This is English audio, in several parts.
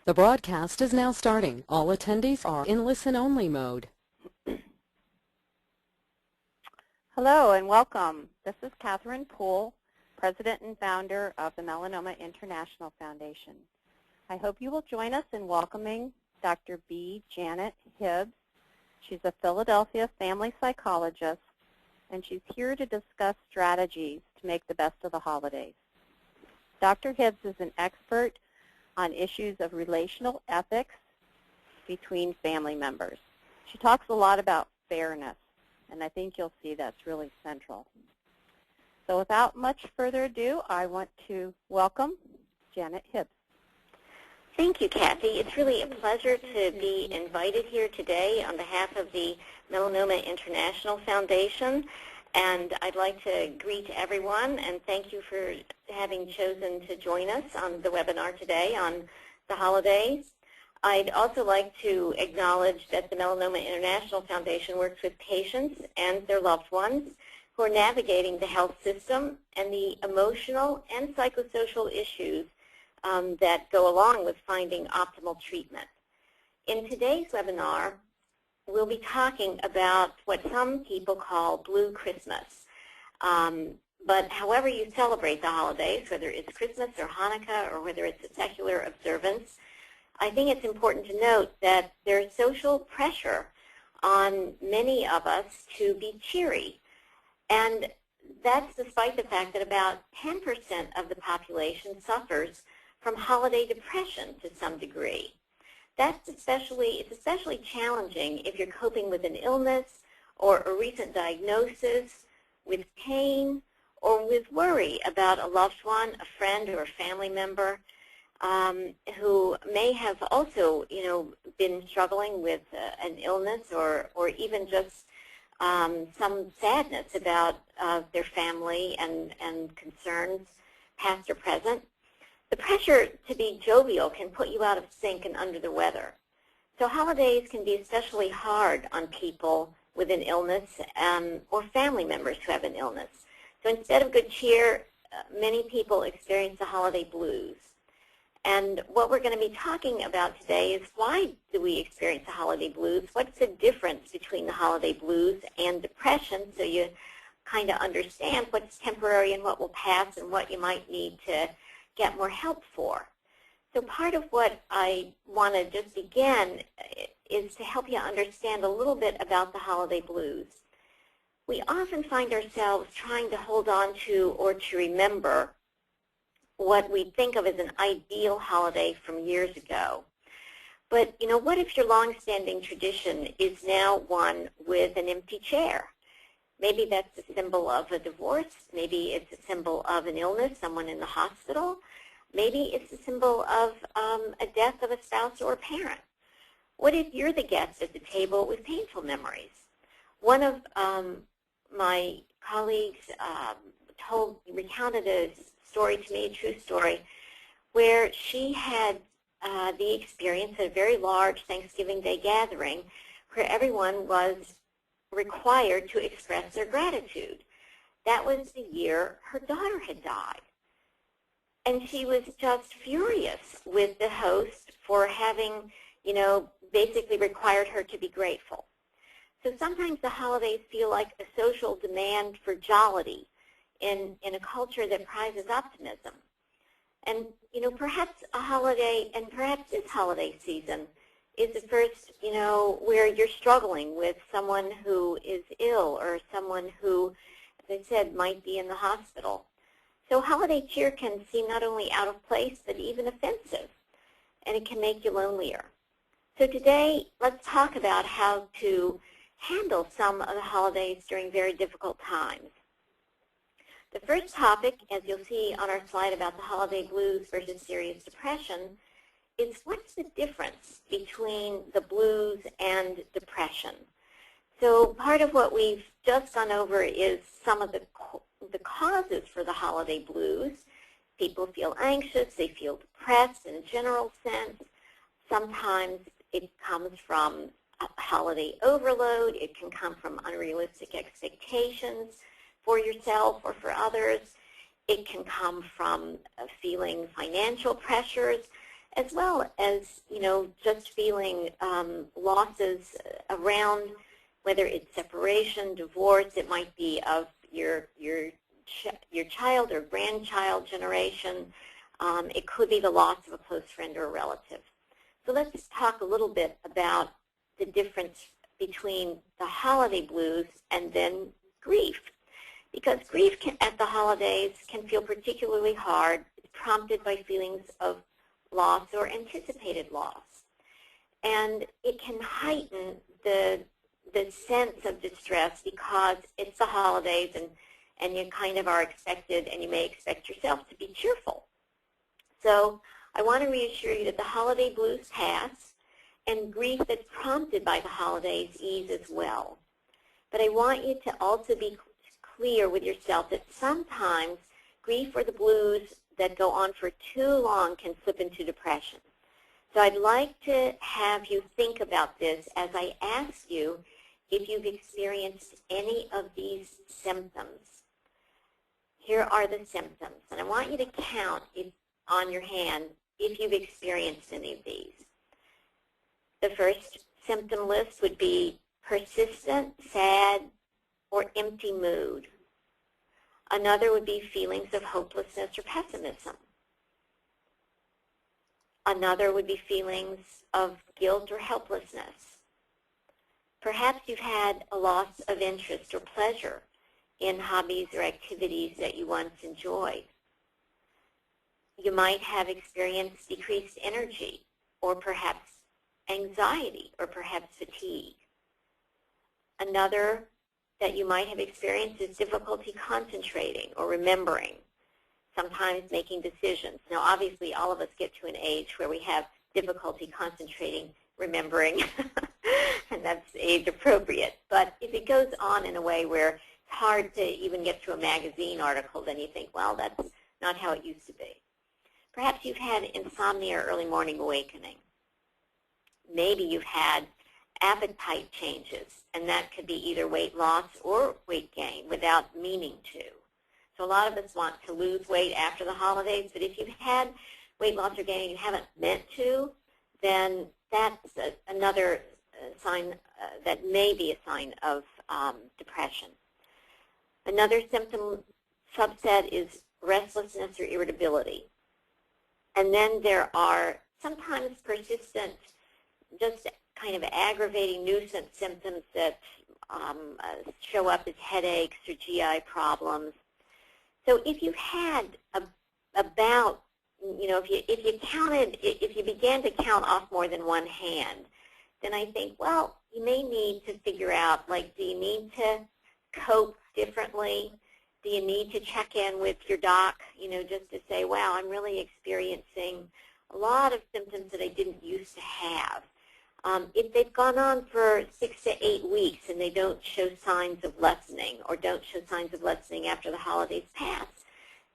The broadcast is now starting. All attendees are in listen-only mode. Hello and welcome. This is Catherine Poole, President and Founder of the Melanoma International Foundation. I hope you will join us in welcoming Dr. B. Janet Hibbs. She's a Philadelphia family psychologist, and she's here to discuss strategies to make the best of the holidays. Dr. Hibbs is an expert on issues of relational ethics between family members. She talks a lot about fairness, and I think you'll see that's really central. So without much further ado, I want to welcome Janet Hibbs. Thank you, Kathy. It's really a pleasure to be invited here today on behalf of the Melanoma International Foundation. And I'd like to greet everyone and thank you for having chosen to join us on the webinar today on the holidays. I'd also like to acknowledge that the Melanoma International Foundation works with patients and their loved ones who are navigating the health system and the emotional and psychosocial issues that go along with finding optimal treatment. In today's webinar, we'll be talking about what some people call Blue Christmas. But however you celebrate the holidays, whether it's Christmas or Hanukkah or whether it's a secular observance, I think it's important to note that there's social pressure on many of us to be cheery. And that's despite the fact that about 10% of the population suffers from holiday depression to some degree. It's especially challenging if you're coping with an illness or a recent diagnosis, with pain, or with worry about a loved one, a friend, or a family member who may have also, been struggling with an illness or even just some sadness about their family and concerns, past or present. The pressure to be jovial can put you out of sync and under the weather. So holidays can be especially hard on people with an illness or family members who have an illness. So instead of good cheer, many people experience the holiday blues. And what we're going to be talking about today is why do we experience the holiday blues? What's the difference between the holiday blues and depression, so you kind of understand what's temporary and what will pass and what you might need to get more help for. So part of what I want to just begin is to help you understand a little bit about the holiday blues. We often find ourselves trying to hold on to or to remember what we think of as an ideal holiday from years ago. But, what if your long-standing tradition is now one with an empty chair? Maybe that's a symbol of a divorce. Maybe it's a symbol of an illness, someone in the hospital. Maybe it's a symbol of a death of a spouse or a parent. What if you're the guest at the table with painful memories? One of my colleagues recounted a story to me, a true story, where she had the experience at a very large Thanksgiving Day gathering where everyone was required to express their gratitude. That was the year her daughter had died. And she was just furious with the host for having, basically required her to be grateful. So sometimes the holidays feel like a social demand for jollity in a culture that prizes optimism. And, perhaps a holiday, and perhaps this holiday season, is the first, where you're struggling with someone who is ill or someone who, as I said, might be in the hospital. So holiday cheer can seem not only out of place, but even offensive, and it can make you lonelier. So today, let's talk about how to handle some of the holidays during very difficult times. The first topic, as you'll see on our slide about the holiday blues versus serious depression, is what's the difference between the blues and depression? So part of what we've just gone over is some of the causes for the holiday blues. People feel anxious, they feel depressed in a general sense. Sometimes it comes from holiday overload. It can come from unrealistic expectations for yourself or for others. It can come from feeling financial pressures. as well as, just feeling losses around, whether it's separation, divorce, it might be of your child or grandchild generation. It could be the loss of a close friend or a relative. So let's talk a little bit about the difference between the holiday blues and then grief. Because grief at the holidays can feel particularly hard. It's prompted by feelings of loss or anticipated loss. And it can heighten the sense of distress because it's the holidays and you kind of are expected, and you may expect yourself to be cheerful. So I want to reassure you that the holiday blues pass, and grief that's prompted by the holidays ease as well. But I want you to also be clear with yourself that sometimes grief or the blues that go on for too long can slip into depression. So I'd like to have you think about this as I ask you if you've experienced any of these symptoms. Here are the symptoms, and I want you to count on your hand if you've experienced any of these. The first symptom list would be persistent, sad, or empty mood. Another would be feelings of hopelessness or pessimism. Another would be feelings of guilt or helplessness. Perhaps you've had a loss of interest or pleasure in hobbies or activities that you once enjoyed. You might have experienced decreased energy, or perhaps anxiety, or perhaps fatigue. Another that you might have experienced is difficulty concentrating or remembering, sometimes making decisions. Now, obviously, all of us get to an age where we have difficulty concentrating, remembering, and that's age appropriate. But if it goes on in a way where it's hard to even get through a magazine article, then you think, well, that's not how it used to be. Perhaps you've had insomnia or early morning awakening. Maybe you've had appetite changes, and that could be either weight loss or weight gain without meaning to. So a lot of us want to lose weight after the holidays, but if you've had weight loss or gain and you haven't meant to, then that's another sign that may be a sign of depression. Another symptom subset is restlessness or irritability. And then there are sometimes persistent, just kind of aggravating nuisance symptoms that show up as headaches or GI problems. So if you've had about, if you began to count off more than one hand, then I think, well, you may need to figure out, like, do you need to cope differently? Do you need to check in with your doc, just to say, wow, I'm really experiencing a lot of symptoms that I didn't used to have. If they've gone on for 6 to 8 weeks and they don't show signs of lessening or don't show signs of lessening after the holidays pass,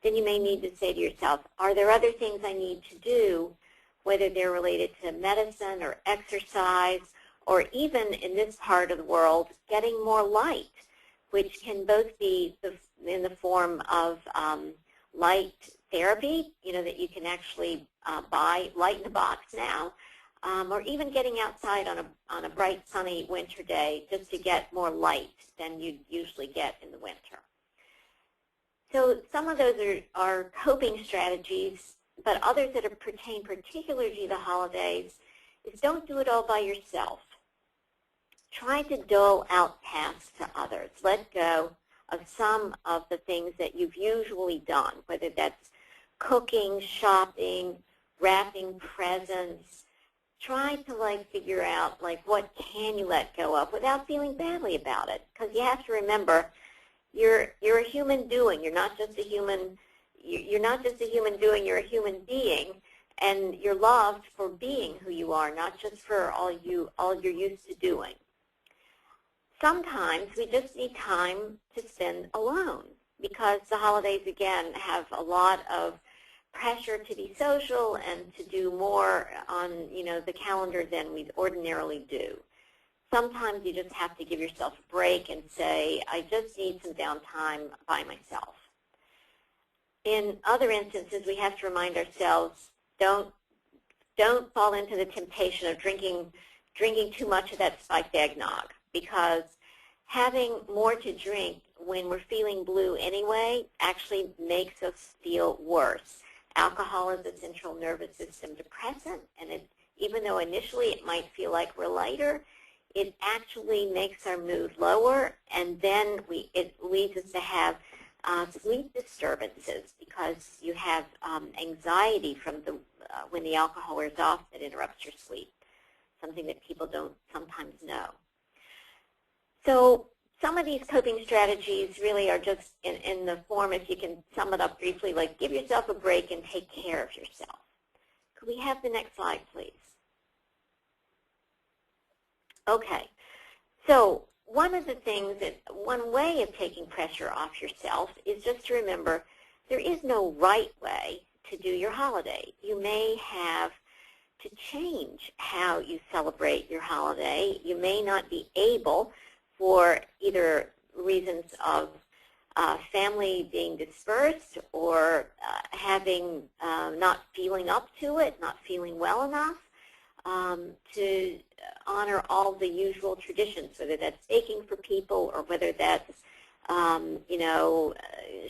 then you may need to say to yourself, are there other things I need to do, whether they're related to medicine or exercise, or even in this part of the world, getting more light, which can both be in the form of light therapy, that you can actually buy light in a box now, or even getting outside on a bright, sunny winter day just to get more light than you'd usually get in the winter. So some of those are coping strategies, but others that pertain particularly to the holidays is don't do it all by yourself. Try to dole out tasks to others. Let go of some of the things that you've usually done, whether that's cooking, shopping, wrapping presents. Try to figure out what can you let go of without feeling badly about it, because you have to remember you're a human doing. You're not just a human. You're not just a human doing. You're a human being, and you're loved for being who you are, not just for all you're used to doing. Sometimes we just need time to spend alone, because the holidays again have a lot of pressure to be social and to do more on the calendar than we ordinarily do. Sometimes you just have to give yourself a break and say, I just need some downtime by myself. In other instances, we have to remind ourselves, don't don't fall into the temptation of drinking too much of that spiked eggnog, because having more to drink when we're feeling blue anyway actually makes us feel worse. Alcohol is a central nervous system depressant, and even though initially it might feel like we're lighter, it actually makes our mood lower, and then it leads us to have sleep disturbances, because you have anxiety from when the alcohol wears off that interrupts your sleep, something that people don't sometimes know. So some of these coping strategies really are just in the form, if you can sum it up briefly, like give yourself a break and take care of yourself. Could we have the next slide, please? Okay, so one way of taking pressure off yourself is just to remember there is no right way to do your holiday. You may have to change how you celebrate your holiday. You may not be able, for either reasons of family being dispersed or having not feeling up to it, not feeling well enough, to honor all the usual traditions, whether that's baking for people or whether that's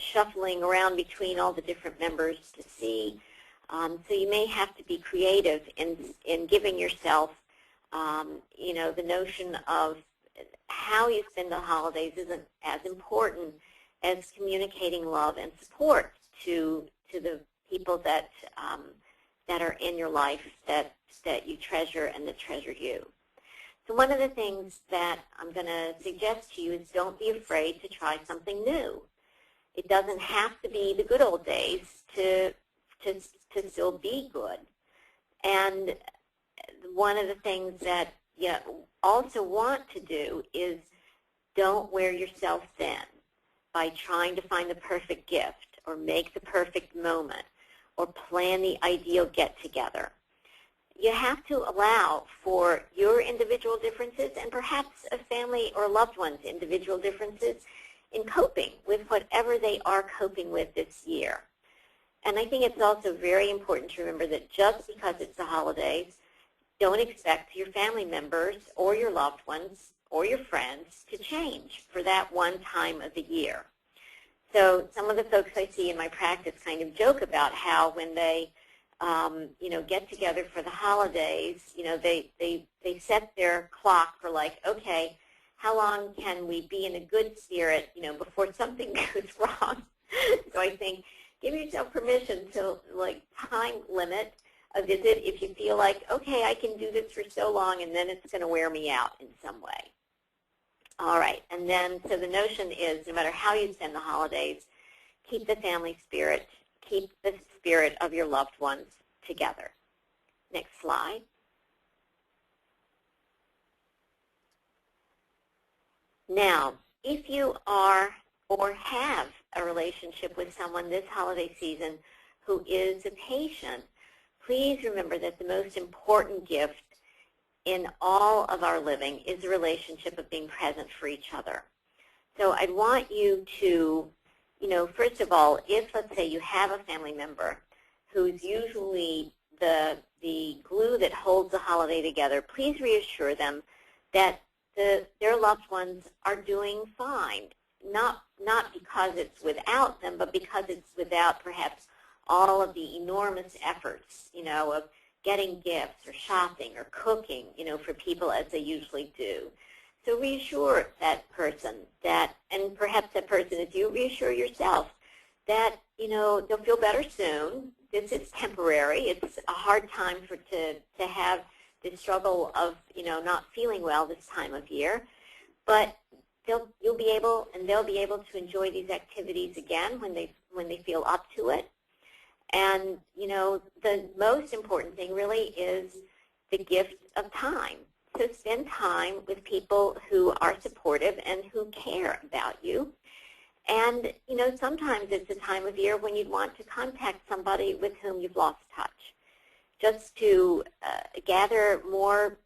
shuffling around between all the different members to see. So you may have to be creative in giving yourself, the notion of how you spend the holidays isn't as important as communicating love and support to the people that are in your life that you treasure and that treasure you. So one of the things that I'm going to suggest to you is don't be afraid to try something new. It doesn't have to be the good old days to still be good. And one of the things that you also want to do is don't wear yourself thin by trying to find the perfect gift or make the perfect moment or plan the ideal get-together. You have to allow for your individual differences and perhaps a family or loved one's individual differences in coping with whatever they are coping with this year. And I think it's also very important to remember that just because it's the holidays, don't expect your family members or your loved ones or your friends to change for that one time of the year. So some of the folks I see in my practice kind of joke about how when they get together for the holidays, they set their clock for like, okay, how long can we be in a good spirit, before something goes wrong? So I think give yourself permission to time limit a visit if you feel like, okay, I can do this for so long and then it's going to wear me out in some way. All right, and then so the notion is no matter how you spend the holidays, keep the family spirit, keep the spirit of your loved ones together. Next slide. Now, if you are or have a relationship with someone this holiday season who is a patient, please remember that the most important gift in all of our living is the relationship of being present for each other. So I'd want you to, first of all, if let's say you have a family member who's usually the glue that holds the holiday together, please reassure them that their loved ones are doing fine, not because it's without them, but because it's without perhaps all of the enormous efforts, of getting gifts or shopping or cooking, for people as they usually do. So reassure that person and perhaps that person, if you reassure yourself that, they'll feel better soon. This is temporary. It's a hard time to have this struggle of, not feeling well this time of year. But they'll be able to enjoy these activities again when they feel up to it. And, the most important thing really is the gift of time. So spend time with people who are supportive and who care about you. And, sometimes it's a time of year when you'd want to contact somebody with whom you've lost touch, just to gather more,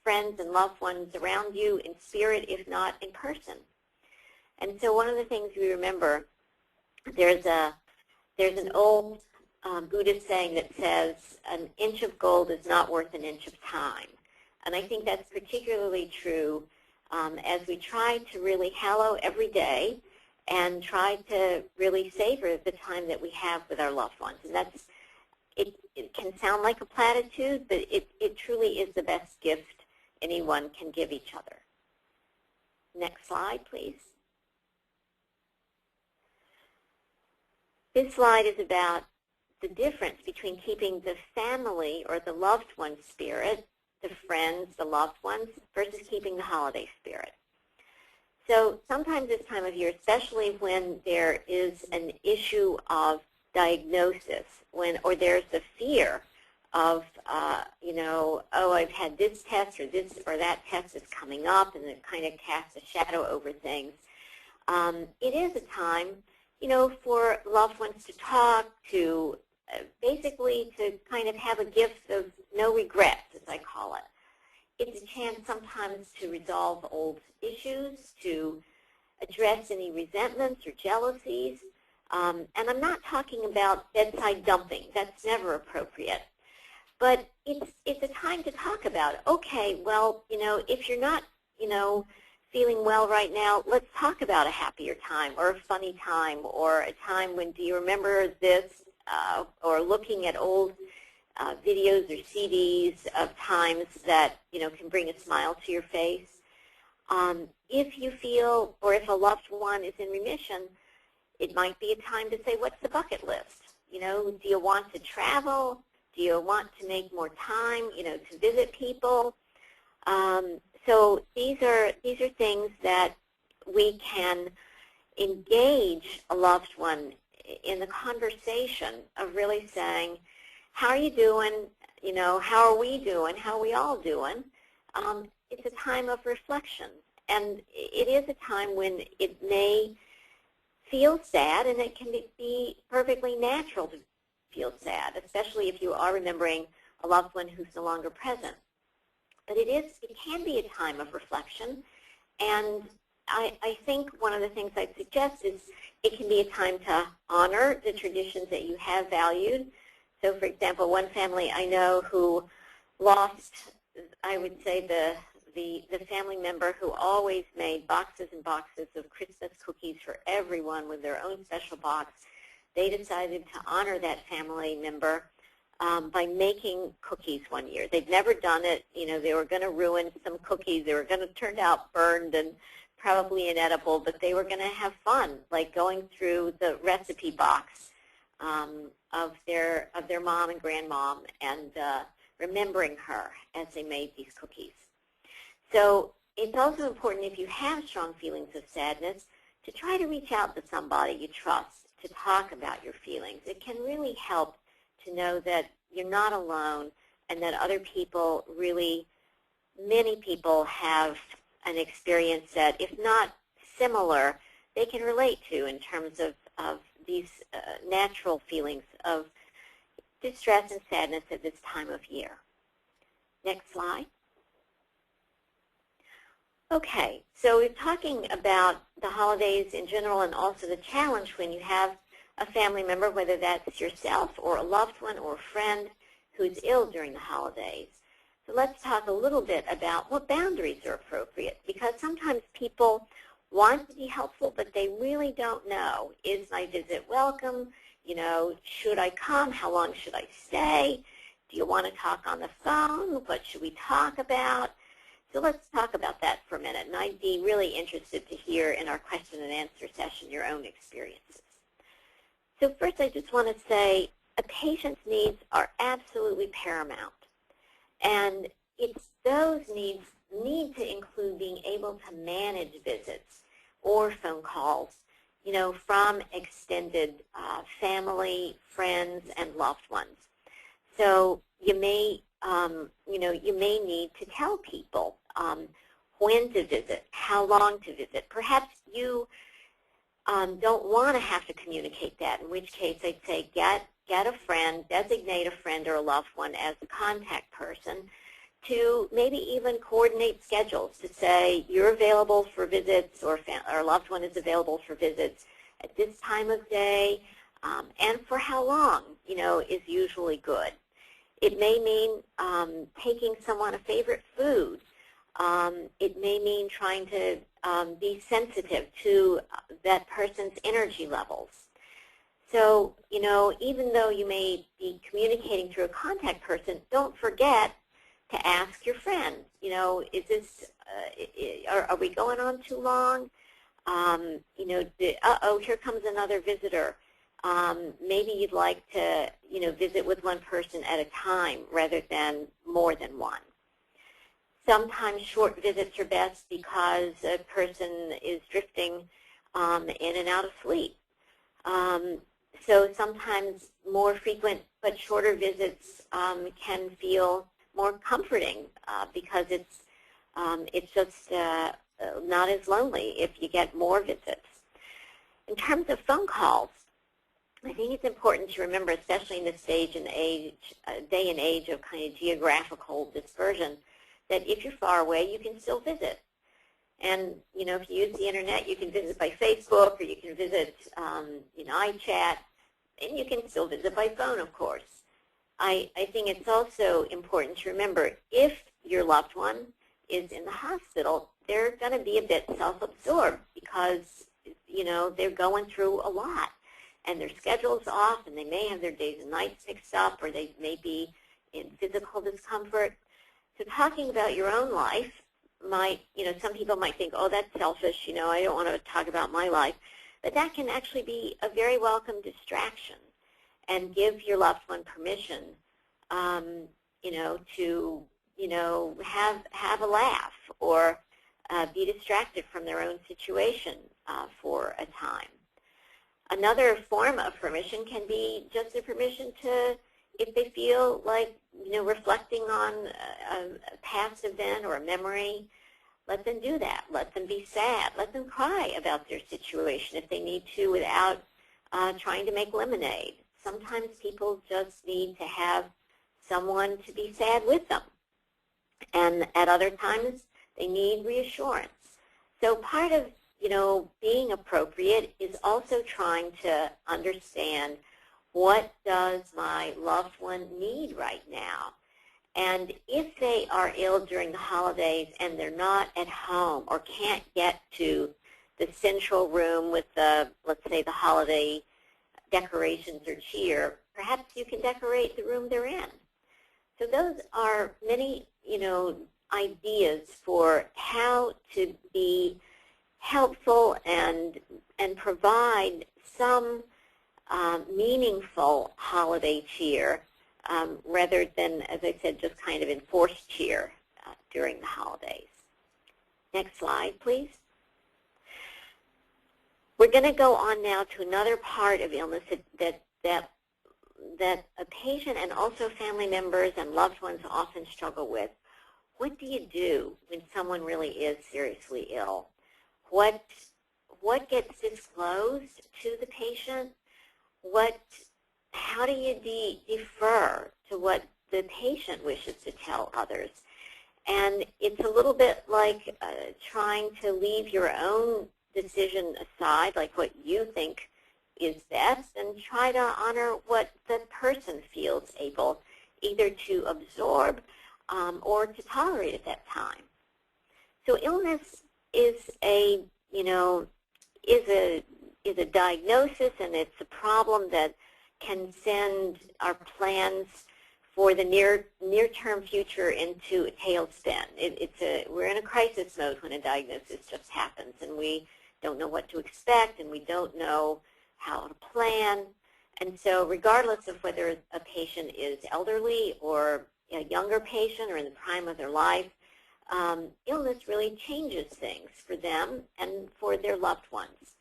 friends and loved ones around you in spirit, if not in person. And so one of the things we remember, there's an old Buddhist saying that says, an inch of gold is not worth an inch of time. And I think that's particularly true as we try to really hallow every day and try to really savor the time that we have with our loved ones. And that's, it can sound like a platitude, but it truly is the best gift anyone can give each other. Next slide, please. This slide is about the difference between keeping the family or the loved one spirit, the friends, the loved ones, versus keeping the holiday spirit. So sometimes this time of year, especially when there is an issue of diagnosis, or there's the fear of, oh, I've had this test or this or that test is coming up, and it kind of casts a shadow over things. It is a time, for loved ones to talk, to basically to kind of have a gift of no regrets, as I call it. It's a chance sometimes to resolve old issues, to address any resentments or jealousies. And I'm not talking about bedside dumping. That's never appropriate. But it's a time to talk about, okay, well, if you're not, feeling well right now, let's talk about a happier time or a funny time or a time when, do you remember this, or looking at old videos or CDs of times that, can bring a smile to your face. If you feel, or if a loved one is in remission, it might be a time to say, what's the bucket list? Do you want to travel? Do you want to make more time, to visit people? So these are things that we can engage a loved one in the conversation of really saying, how are you doing? How are we doing? How are we all doing? It's a time of reflection. And it is a time when it may feel sad, and it can be perfectly natural to feel sad, especially if you are remembering a loved one who's no longer present. But it can be a time of reflection, and I think one of the things I'd suggest is it can be a time to honor the traditions that you have valued. So, for example, one family I know who lost, I would say, the family member who always made boxes and boxes of Christmas cookies for everyone with their own special box. They decided to honor that family member by making cookies one year. They'd never done it. They were going to ruin some cookies. They were going to turn out burned and probably inedible, but they were going to have fun, like going through the recipe box of their mom and grandmom and remembering her as they made these cookies. So it's also important, if you have strong feelings of sadness, to try to reach out to somebody you trust to talk about your feelings. It can really help to know that you're not alone and that other people really, many people have an experience that, if not similar, they can relate to in terms of these natural feelings of distress and sadness at this time of year. Next slide. Okay, so we're talking about the holidays in general and also the challenge when you have a family member, whether that's yourself or a loved one or a friend who's ill during the holidays. So let's talk a little bit about what boundaries are appropriate, because sometimes people want to be helpful, but they really don't know. Is my visit welcome? Should I come? How long should I stay? Do you want to talk on the phone? What should we talk about? So let's talk about that for a minute, and I'd be really interested to hear in our question and answer session your own experiences. So first, I just want to say a patient's needs are absolutely paramount, and it's those needs need to include being able to manage visits or phone calls, from extended family, friends, and loved ones. So you may, you may need to tell people when to visit, how long to visit. Perhaps you don't want to have to communicate that, in which case I'd say get a friend, designate a friend or a loved one as the contact person to maybe even coordinate schedules to say you're available for visits or a loved one is available for visits at this time of day. and for how long, is usually good. It may mean taking someone a favorite food. It may mean trying to be sensitive to that person's energy levels. So, even though you may be communicating through a contact person, don't forget to ask your friends, is this, are we going on too long? Uh-oh, here comes another visitor. Maybe you'd like to, visit with one person at a time rather than more than one. Sometimes short visits are best because a person is drifting in and out of sleep. So sometimes more frequent but shorter visits can feel more comforting because it's just not as lonely if you get more visits. In terms of phone calls, I think it's important to remember, especially in this day and age of kind of geographical dispersion, that if you're far away, you can still visit. And, if you use the Internet, you can visit by Facebook, or you can visit, iChat, and you can still visit by phone, of course. I think it's also important to remember, if your loved one is in the hospital, they're going to be a bit self-absorbed because, they're going through a lot. And their schedule's off, and they may have their days and nights mixed up, or they may be in physical discomfort. So talking about your own life might, some people might think, oh, that's selfish, I don't want to talk about my life. But that can actually be a very welcome distraction and give your loved one permission, to, have a laugh or be distracted from their own situation for a time. Another form of permission can be just a permission to, if they feel like, reflecting on a past event or a memory, let them do that. Let them be sad. Let them cry about their situation if they need to without trying to make lemonade. Sometimes people just need to have someone to be sad with them. And at other times, they need reassurance. So part of being appropriate is also trying to understand, what does my loved one need right now? And if they are ill during the holidays and they're not at home or can't get to the central room with the, let's say, the holiday decorations or cheer, perhaps you can decorate the room they're in. So those are many, ideas for how to be helpful and provide some meaningful holiday cheer rather than, as I said, just kind of enforced cheer during the holidays. Next slide, please. We're going to go on now to another part of illness that a patient and also family members and loved ones often struggle with. What do you do when someone really is seriously ill? What gets disclosed to the patient? How do you defer to what the patient wishes to tell others? And it's a little bit like trying to leave your own decision aside, like what you think is best, and try to honor what the person feels able either to absorb or to tolerate at that time. So illness is a diagnosis, and it's a problem that can send our plans for the near-term future into a tailspin. We're in a crisis mode when a diagnosis just happens, and we don't know what to expect, and we don't know how to plan. And so regardless of whether a patient is elderly or a younger patient or in the prime of their life, illness really changes things for them and for their loved ones.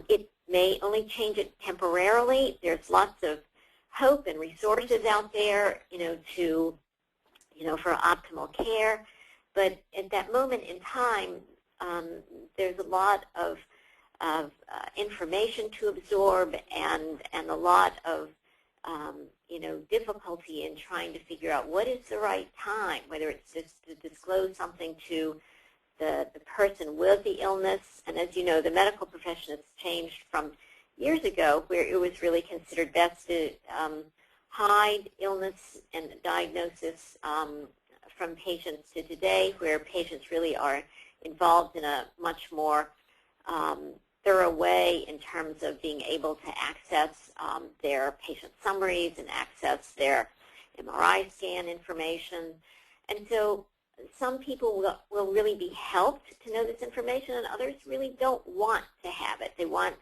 It may only change it temporarily. There's lots of hope and resources out there, for optimal care. But at that moment in time, there's a lot of information to absorb and a lot of difficulty in trying to figure out what is the right time, whether it's just to disclose something to the person with the illness. And as you know, the medical profession has changed from years ago where it was really considered best to hide illness and diagnosis from patients to today, where patients really are involved in a much more thorough way in terms of being able to access their patient summaries and access their MRI scan information. And so some people will really be helped to know this information, and others really don't want to have it. They want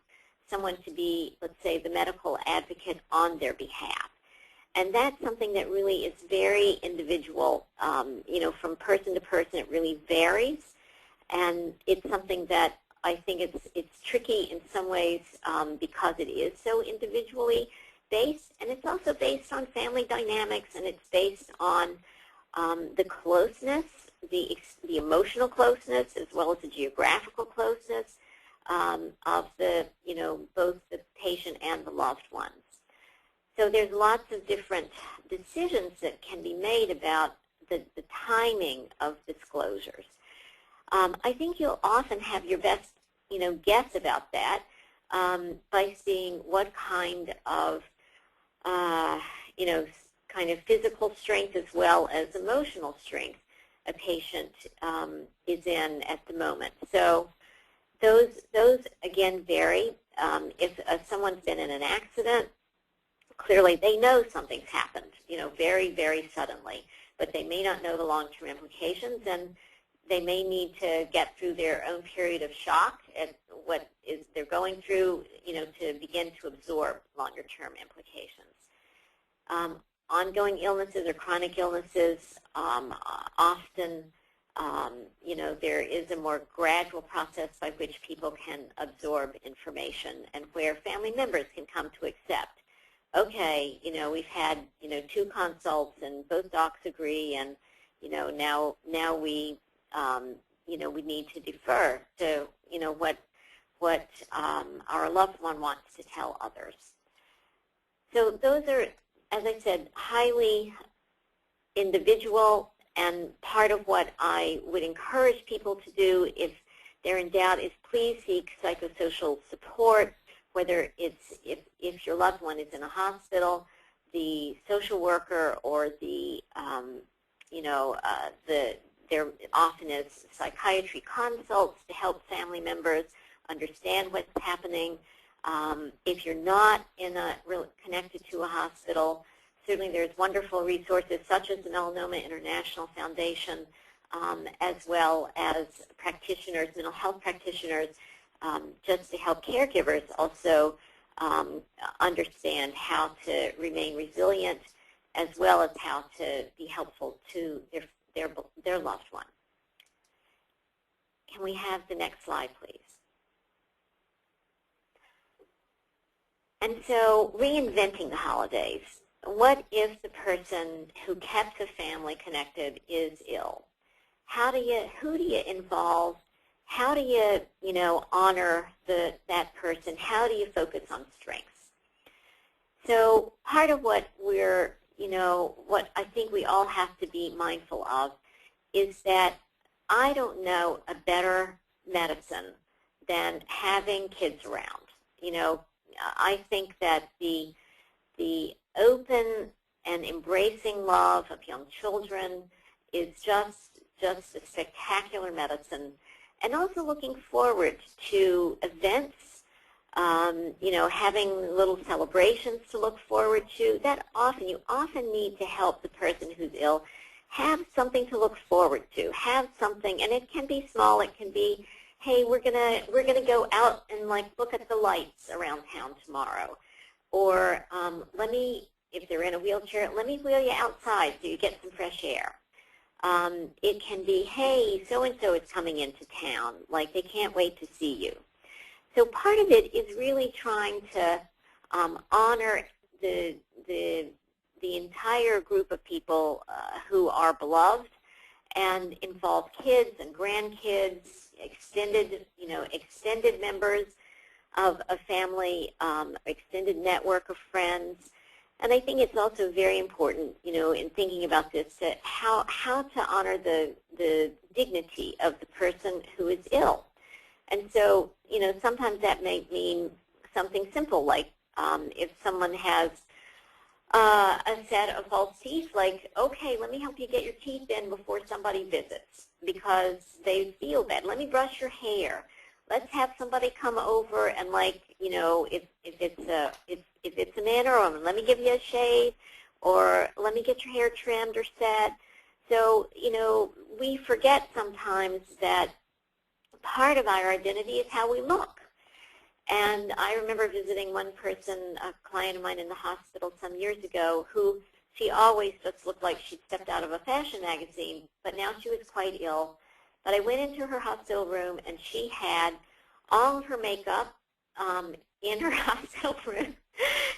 someone to be, let's say, the medical advocate on their behalf. And that's something that really is very individual. From person to person, it really varies. And it's something that I think it's tricky in some ways because it is so individually based, and it's also based on family dynamics, and it's based on the closeness, the emotional closeness, as well as the geographical closeness of the, both the patient and the loved ones. So there's lots of different decisions that can be made about the timing of disclosures. I think you'll often have your best, guess about that by seeing what kind of, kind of physical strength as well as emotional strength a patient is in at the moment. So those again vary. If someone's been in an accident, clearly they know something's happened, very, very suddenly, but they may not know the long-term implications, and they may need to get through their own period of shock at what they're going through, to begin to absorb longer-term implications. Ongoing illnesses or chronic illnesses, often, there is a more gradual process by which people can absorb information, and where family members can come to accept, okay, we've had, 2 consults and both docs agree, and, now we, we need to defer to, what our loved one wants to tell others. So those are, as I said, highly individual, and part of what I would encourage people to do if they're in doubt is please seek psychosocial support, whether it's if your loved one is in a hospital, the social worker or the, there often is psychiatry consults to help family members understand what's happening. If you're not connected to a hospital, certainly there's wonderful resources such as the Melanoma International Foundation, as well as practitioners, mental health practitioners, just to help caregivers also understand how to remain resilient, as well as how to be helpful to their loved one. Can we have the next slide, please? And so, reinventing the holidays. What if the person who kept the family connected is ill? Who do you involve? How do you, honor that person? How do you focus on strengths? So part of what we're, what I think we all have to be mindful of is that I don't know a better medicine than having kids around. I think that the open and embracing love of young children is just a spectacular medicine. And also looking forward to events, having little celebrations to look forward to. You often need to help the person who's ill have something to look forward to. Have something, and it can be small. It can be, hey, we're gonna go out and look at the lights around town tomorrow, or if they're in a wheelchair, let me wheel you outside so you get some fresh air. It can be, hey, so-and-so is coming into town, they can't wait to see you. So part of it is really trying to honor the entire group of people who are beloved, and involve kids and grandkids, extended members of a family, extended network of friends. And I think it's also very important, in thinking about this, how to honor the dignity of the person who is ill. And so, sometimes that may mean something simple like if someone has a set of false teeth, like, okay, let me help you get your teeth in before somebody visits because they feel bad. Let me brush your hair. Let's have somebody come over and, like, you know, if it's a man or a woman, let me give you a shave, or let me get your hair trimmed or set. So, you know, we forget sometimes that part of our identity is how we look. And I remember visiting one person, a client of mine in the hospital some years ago, who she always just looked like she'd stepped out of a fashion magazine, but now she was quite ill. But I went into her hospital room, and she had all of her makeup in her hospital room,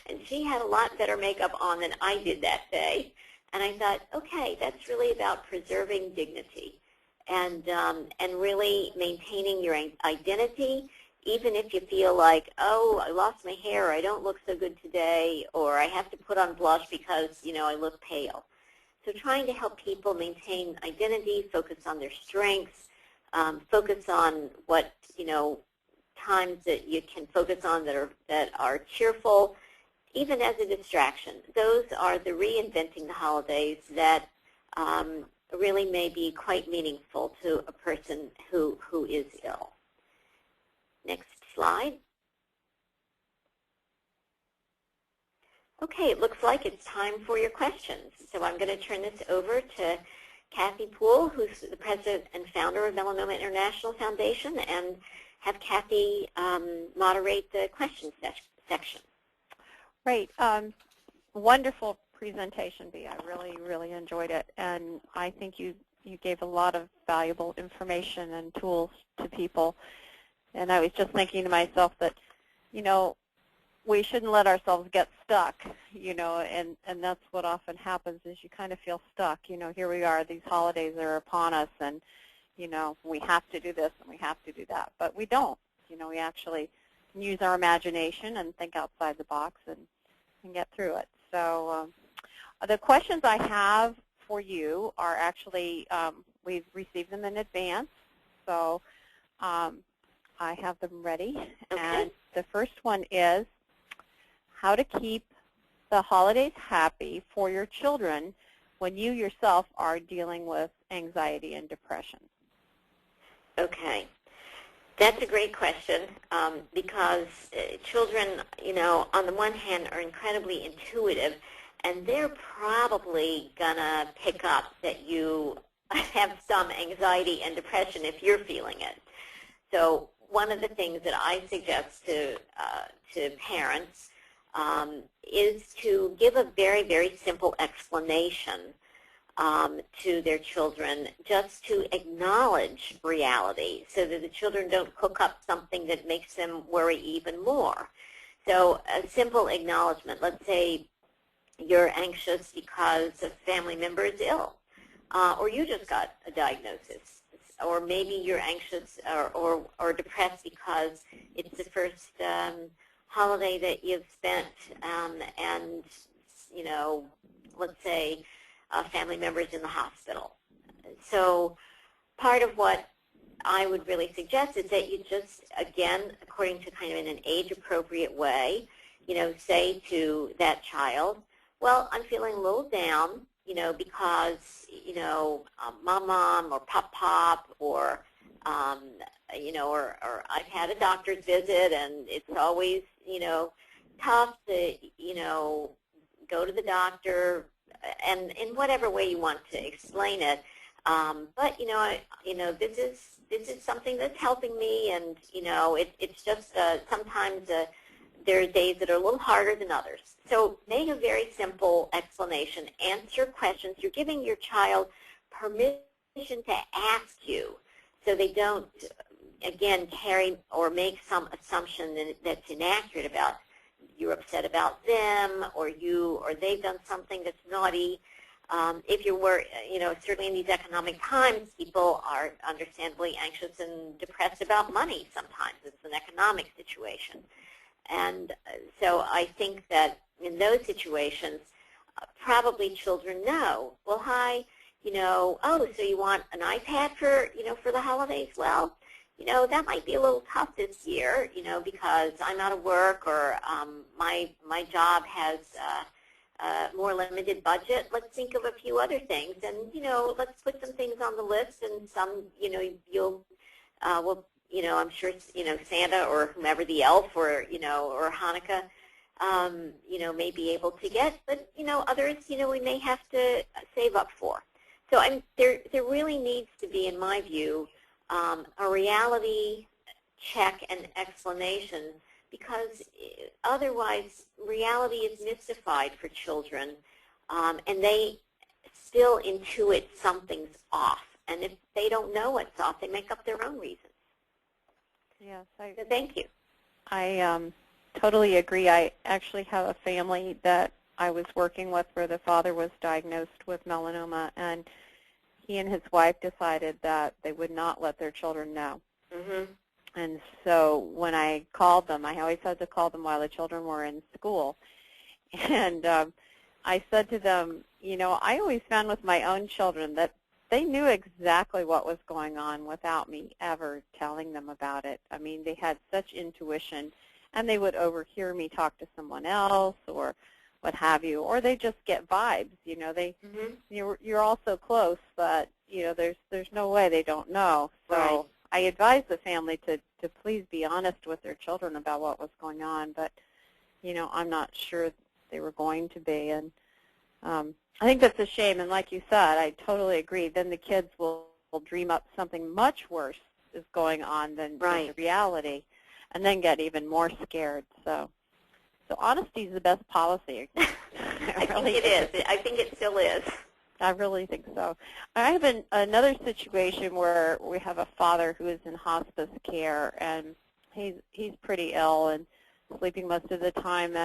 and she had a lot better makeup on than I did that day. And I thought, okay, that's really about preserving dignity and really maintaining your identity, even if you feel like, oh, I lost my hair, or I don't look so good today, or I have to put on blush because, you know, I look pale. So trying to help people maintain identity, focus on their strengths, focus on what, you know, times that you can focus on that are cheerful, even as a distraction. Those are the reinventing the holidays that really may be quite meaningful to a person who is ill. Next slide. Okay, it looks like it's time for your questions. So I'm going to turn this over to Kathy Poole, who's the president and founder of Melanoma International Foundation, and have Kathy moderate the questions section. Great. Wonderful presentation, Bea. I really enjoyed it. And I think you gave a lot of valuable information and tools to people. And I was just thinking to myself that, you know, we shouldn't let ourselves get stuck, you know, and that's what often happens is you kind of feel stuck. You know, here we are, these holidays are upon us, and, you know, we have to do this and we have to do that. But we don't. You know, we actually can use our imagination and think outside the box and get through it. So the questions I have for you are actually, we've received them in advance. So I have them ready. Okay. And the first one is how to keep the holidays happy for your children when you yourself are dealing with anxiety and depression. Okay. That's a great question because children, you know, on the one hand are incredibly intuitive, and they're probably going to pick up that you have some anxiety and depression if you're feeling it. So one of the things that I suggest to parents is to give a very, very simple explanation to their children, just to acknowledge reality so that the children don't cook up something that makes them worry even more. So a simple acknowledgement, let's say you're anxious because a family member is ill, or you just got a diagnosis, or maybe you're anxious or depressed because it's the first holiday that you've spent, and, you know, let's say family members in the hospital. So part of what I would really suggest is that you just, again, according to kind of in an age-appropriate way, you know, say to that child, well, I'm feeling a little down, you know, because, you know, mom or pop, or, you know, or I've had a doctor's visit and it's always, you know, tough to, you know, go to the doctor, and in whatever way you want to explain it. But, you know, this is something that's helping me, and, you know, it's just sometimes there are days that are a little harder than others. So make a very simple explanation. Answer questions. You're giving your child permission to ask you so they don't, again, carry or make some assumption that's inaccurate about you're upset about them, or they've done something that's naughty. If you were, you know, certainly in these economic times, people are understandably anxious and depressed about money sometimes. It's an economic situation. And so I think that in those situations, probably children know, well, hi, you know, oh, so you want an iPad for, you know, for the holidays? Well, that might be a little tough this year, because I'm out of work, or my job has more limited budget. Let's think of a few other things, and let's put some things on the list, and some I'm sure Santa or whomever, the elf, or or Hanukkah, may be able to get, but others we may have to save up for. So there really needs to be, in my view, a reality check and explanation, because otherwise reality is mystified for children, and they still intuit something's off. And if they don't know what's off, they make up their own reasons. Yes, So thank you. I totally agree. I actually have a family that I was working with where the father was diagnosed with melanoma, and he and his wife decided that they would not let their children know. Mm-hmm. And so when I called them, I always had to call them while the children were in school. And I said to them, I always found with my own children that they knew exactly what was going on without me ever telling them about it. I mean, they had such intuition, and they would overhear me talk to someone else or what have you, or they just get vibes. You're all so close, but there's no way they don't know. So right. I advise the family to please be honest with their children about what was going on, but I'm not sure they were going to be, and I think that's a shame. And like you said, I totally agree. Then the kids will dream up something much worse is going on than the reality, and then get even more scared. So honesty is the best policy. I think it is. I think it still is. I really think so. I have another situation where we have a father who is in hospice care, and he's pretty ill and sleeping most of the time,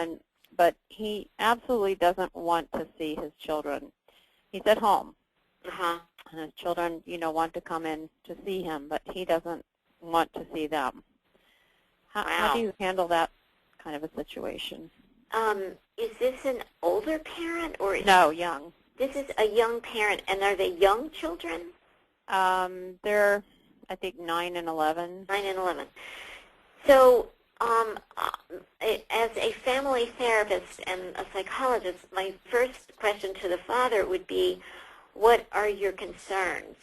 but he absolutely doesn't want to see his children. He's at home, uh-huh. and his children, want to come in to see him, but he doesn't want to see them. How do you handle that kind of a situation? Is this an older parent, or No, young. This is a young parent, and are they young children? They're, I think, 9 and 11. 9 and 11. So, as a family therapist and a psychologist, my first question to the father would be, what are your concerns?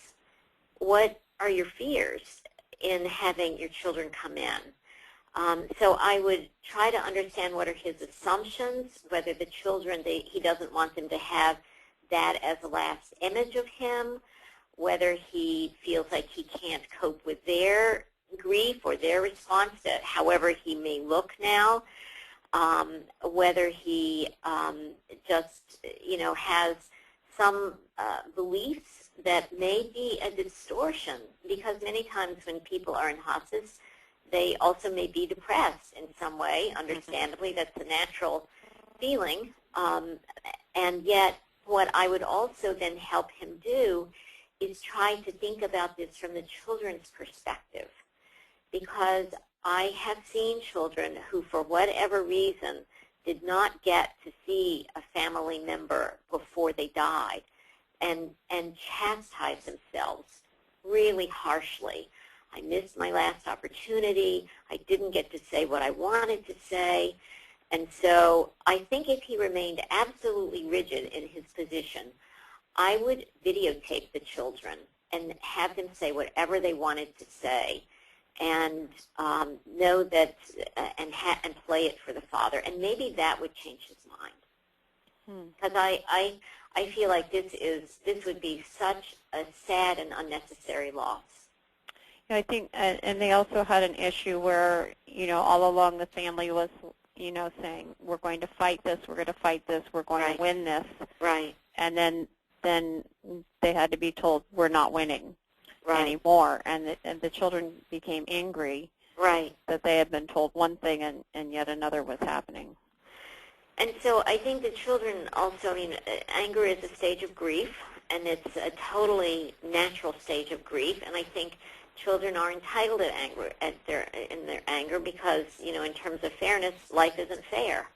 What are your fears in having your children come in? So I would try to understand what are his assumptions, whether the children, he doesn't want them to have that as a last image of him, whether he feels like he can't cope with their grief or their response to however he may look now, whether he just, has some beliefs that may be a distortion, because many times when people are in hospice, they also may be depressed in some way. Understandably, that's a natural feeling. And yet, what I would also then help him do is try to think about this from the children's perspective, because I have seen children who, for whatever reason, did not get to see a family member before they died, and chastise themselves really harshly. I missed my last opportunity. I didn't get to say what I wanted to say. And so I think if he remained absolutely rigid in his position, I would videotape the children and have them say whatever they wanted to say, and know that and play it for the father. And maybe that would change his mind. Because I feel like this would be such a sad and unnecessary loss. I think, and they also had an issue where, all along the family was, saying, we're going to fight this, we're going to fight this, we're going to win this. Right. And then they had to be told, we're not winning anymore. And the children became angry that they had been told one thing and yet another was happening. And so I think the children also, anger is a stage of grief, and it's a totally natural stage of grief. And I think children are entitled to anger in their anger because, in terms of fairness, life isn't fair.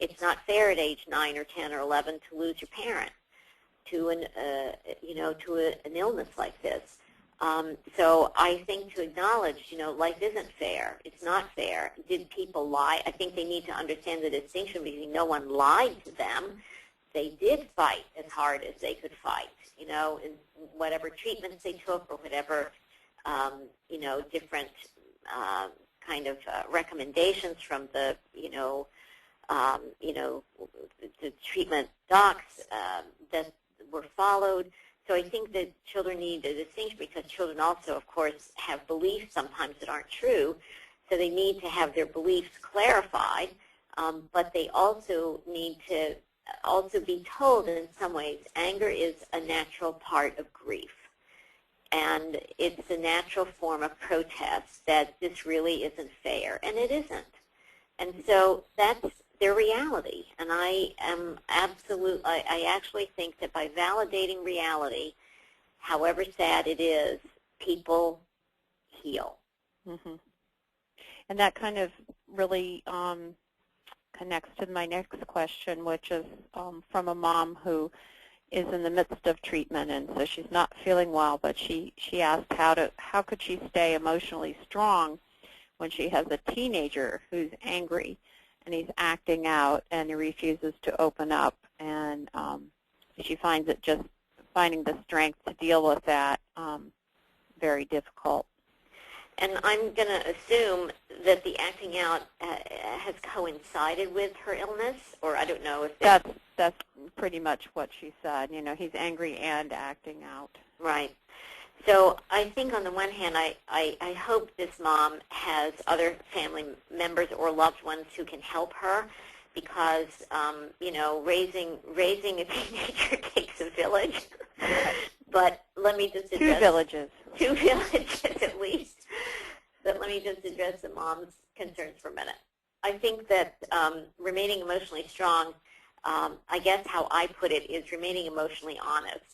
It's not fair at age 9 or 10 or 11 to lose your parent to an illness like this. So I think to acknowledge, life isn't fair. It's not fair. Did people lie? I think they need to understand the distinction between no one lied to them. They did fight as hard as they could fight, in whatever treatments they took or whatever, different kind of recommendations from the, the treatment docs that were followed. So I think that children need a distinction because children also, of course, have beliefs sometimes that aren't true. So they need to have their beliefs clarified, but they also need to also be told in some ways anger is a natural part of grief. And it's a natural form of protest that this really isn't fair, and it isn't. And so that's their reality. And I actually think that by validating reality, however sad it is, people heal. Mm-hmm. And that kind of really connects to my next question, which is from a mom who is in the midst of treatment, and so she's not feeling well, but she asked how could she stay emotionally strong when she has a teenager who's angry and he's acting out and he refuses to open up, and she finds it just finding the strength to deal with that very difficult. And I'm going to assume that the acting out has coincided with her illness, or I don't know if that's pretty much what she said. He's angry and acting out. Right. So I think on the one hand, I hope this mom has other family members or loved ones who can help her, because raising a teenager takes a village. But let me just address 2 villages at least. But let me just address the mom's concerns for a minute. I think that remaining emotionally strong, I guess how I put it is remaining emotionally honest.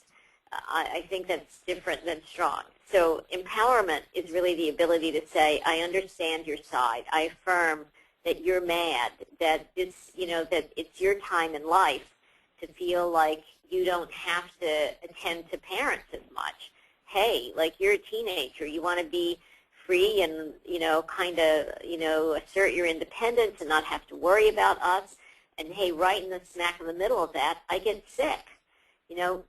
I think that's different than strong. So empowerment is really the ability to say, I understand your side. I affirm that you're mad, that it's, that it's your time in life to feel like you don't have to attend to parents as much. Hey, like you're a teenager, you want to be free and, kind of, assert your independence and not have to worry about us. And hey, right in the smack in the middle of that, I get sick.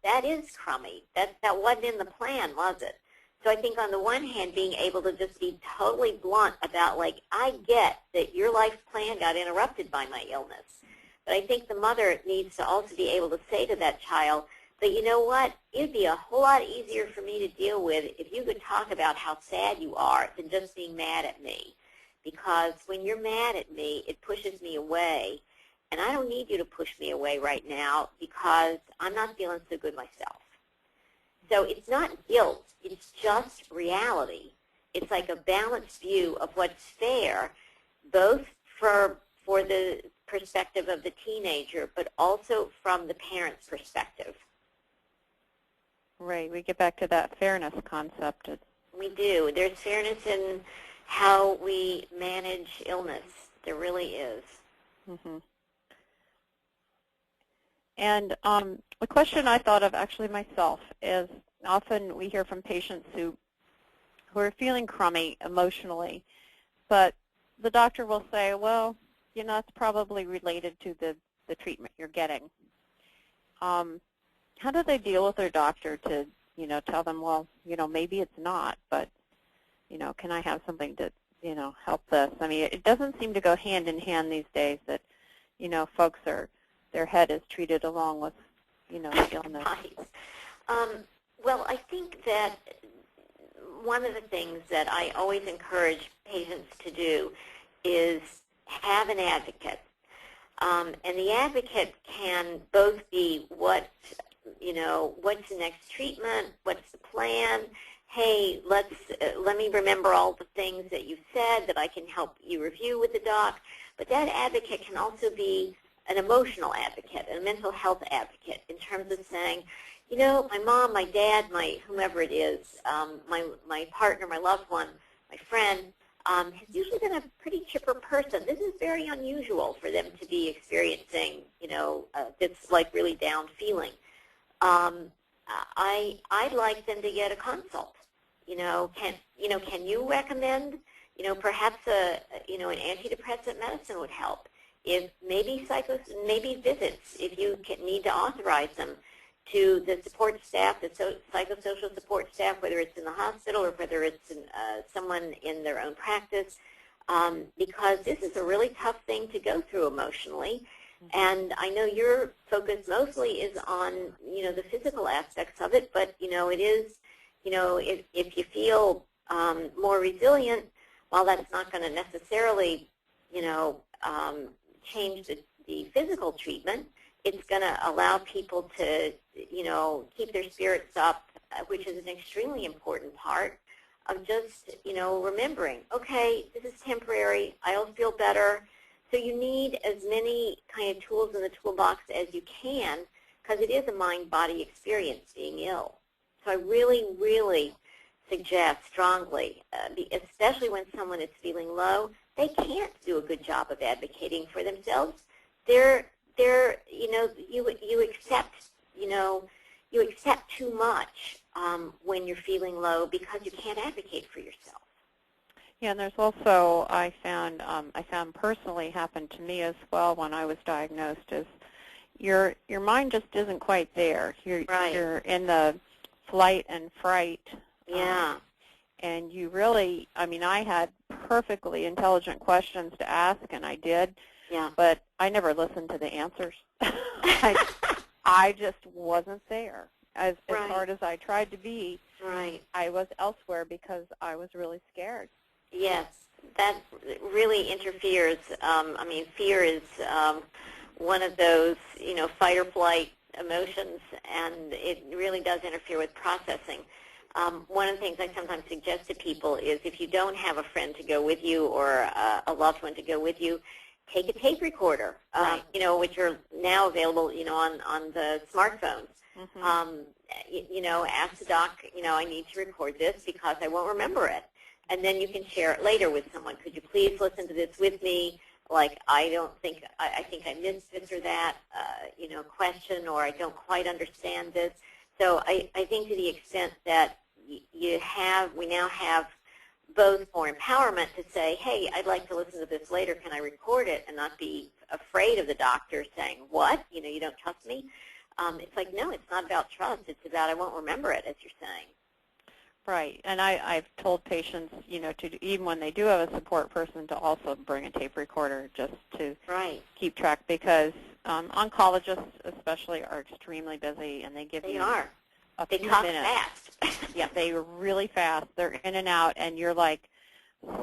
That is crummy. That wasn't in the plan, was it? So I think on the one hand, being able to just be totally blunt about, like, I get that your life plan got interrupted by my illness. But I think the mother needs to also be able to say to that child, but you know what? It would be a whole lot easier for me to deal with if you could talk about how sad you are than just being mad at me. Because when you're mad at me, it pushes me away. And I don't need you to push me away right now because I'm not feeling so good myself. So it's not guilt. It's just reality. It's like a balanced view of what's fair, both for the perspective of the teenager, but also from the parent's perspective. Right. We get back to that fairness concept. We do. There's fairness in how we manage illness. There really is. Mm-hmm. And a question I thought of actually myself is often we hear from patients who are feeling crummy emotionally, but the doctor will say, well, it's probably related to the treatment you're getting. How do they deal with their doctor to, tell them, well, maybe it's not, but, can I have something to, help this? I mean, it doesn't seem to go hand in hand these days that, folks their head is treated along with, the illness. Right. Well, I think that one of the things that I always encourage patients to do is have an advocate. And the advocate can both be what's the next treatment, what's the plan, hey, let me remember all the things that you've said that I can help you review with the doc. But that advocate can also be an emotional advocate, a mental health advocate, in terms of saying, my mom, my dad, my whomever it is, my partner, my loved one, my friend, has usually been a pretty chipper person. This is very unusual for them to be experiencing, this like really down feeling. I'd like them to get a consult, can you recommend, perhaps an antidepressant medicine would help. If maybe visits, if you need to authorize them to the support staff, the psychosocial support staff, whether it's in the hospital or whether it's someone in their own practice, because this is a really tough thing to go through emotionally. And I know your focus mostly is on, the physical aspects of it, but, it is, if you feel more resilient, while that's not going to necessarily, change the physical treatment, it's going to allow people to, keep their spirits up, which is an extremely important part of just, remembering, okay, this is temporary, I'll feel better. So you need as many kind of tools in the toolbox as you can, because it is a mind-body experience being ill. So I really, really suggest strongly, especially when someone is feeling low, they can't do a good job of advocating for themselves. You accept too much when you're feeling low because you can't advocate for yourself. Yeah, and there's also, I found personally happened to me as well when I was diagnosed, is your mind just isn't quite there. You're in the flight and fright. Yeah. And you really, I had perfectly intelligent questions to ask, and I did. Yeah. But I never listened to the answers. I just wasn't there. As hard as I tried to be, I was elsewhere because I was really scared. Yes, that really interferes. Fear is one of those, fight or flight emotions, and it really does interfere with processing. One of the things I sometimes suggest to people is if you don't have a friend to go with you or a loved one to go with you, take a tape recorder, which are now available, on the smartphones. Ask the doc, I need to record this because I won't remember it. And then you can share it later with someone. Could you please listen to this with me? Like, I think I missed this or that, question, or I don't quite understand this. So I think to the extent that we now have both more empowerment to say, hey, I'd like to listen to this later. Can I record it? And not be afraid of the doctor saying, what? You don't trust me? It's like, no, it's not about trust. It's about I won't remember it, as you're saying. Right, and I've told patients, even when they do have a support person, to also bring a tape recorder just to keep track, because oncologists especially are extremely busy, and they give you a few minutes. They talk fast. Yeah, they are really fast. They're in and out, and you're like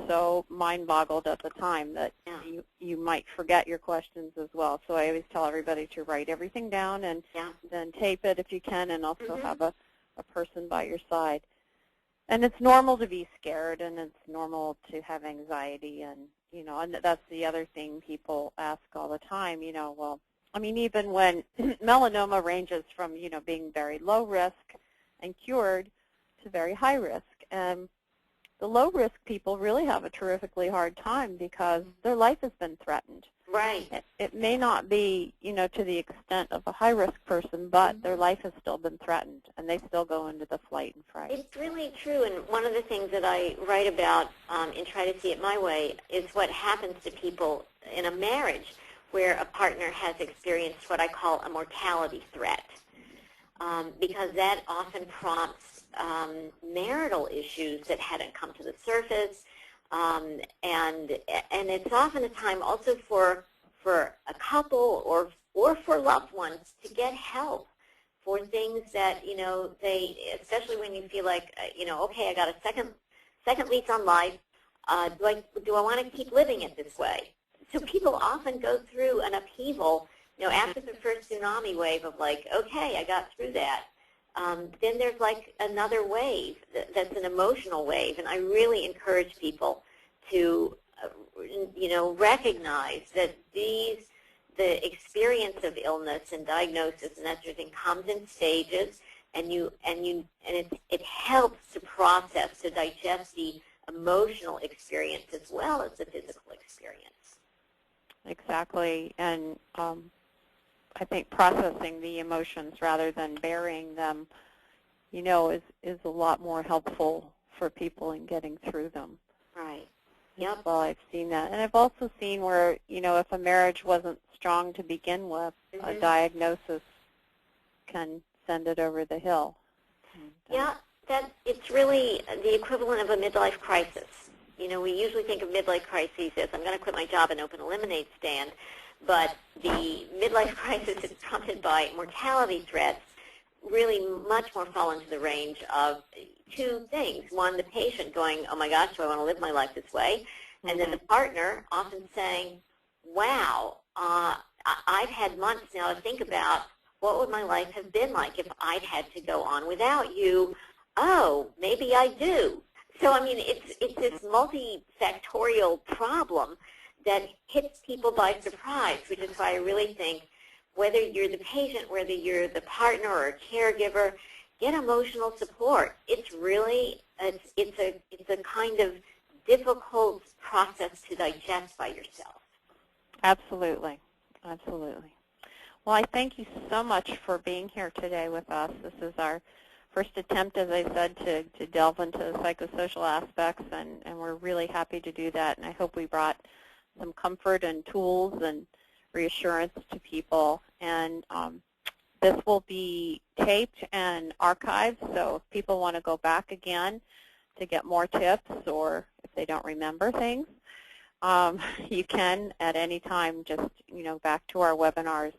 so mind-boggled at the time that you might forget your questions as well. So I always tell everybody to write everything down and then tape it if you can, and also have a person by your side. And it's normal to be scared, and it's normal to have anxiety, and and that's the other thing people ask all the time. Even when melanoma ranges from being very low risk and cured to very high risk, and the low risk people really have a terrifically hard time because their life has been threatened. Right. It may not be, to the extent of a high-risk person, but their life has still been threatened, and they still go into the flight and fright. It's really true, and one of the things that I write about in Try to See It My Way is what happens to people in a marriage where a partner has experienced what I call a mortality threat, because that often prompts marital issues that hadn't come to the surface. And it's often a time also for a couple or for loved ones to get help for things that they, especially when you feel like okay, I got a second lease on life. Do I want to keep living it this way? So people often go through an upheaval. After the first tsunami wave of like, okay, I got through that. Then there's like another wave that's an emotional wave, and I really encourage people to, recognize that the experience of illness and diagnosis and that sort of thing comes in stages, and it helps to process, to digest the emotional experience as well as the physical experience. Exactly, and I think processing the emotions rather than burying them, is a lot more helpful for people in getting through them. Right. Yep. Well, I've seen that. And I've also seen where, if a marriage wasn't strong to begin with, a diagnosis can send it over the hill. Yeah, it's really the equivalent of a midlife crisis. We usually think of midlife crises as I'm going to quit my job and open a lemonade stand, but the midlife crisis is prompted by mortality threats really much more fall into the range of two things. One, the patient going, oh my gosh, do I want to live my life this way? And then the partner often saying, wow, I've had months now to think about what would my life have been like if I'd had to go on without you. Oh, maybe I do. So, I mean, it's this multifactorial problem that hits people by surprise, which is why I really think whether you're the patient, whether you're the partner or a caregiver, get emotional support. It's really, it's a kind of difficult process to digest by yourself. Absolutely. Absolutely. Well, I thank you so much for being here today with us. This is our first attempt, as I said, to delve into the psychosocial aspects, and we're really happy to do that. And I hope we brought some comfort and tools and reassurance to people. And this will be taped and archived, so if people want to go back again to get more tips, or if they don't remember things, you can at any time just, back to our webinars.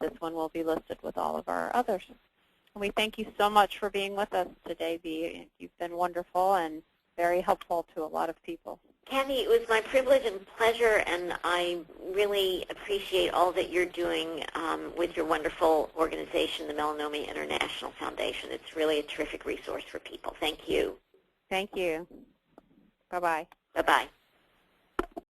This one will be listed with all of our others. And we thank you so much for being with us today, Bea. You've been wonderful and very helpful to a lot of people. Kathy, it was my privilege and pleasure, and I really appreciate all that you're doing with your wonderful organization, the Melanoma International Foundation. It's really a terrific resource for people. Thank you. Thank you. Bye-bye. Bye-bye.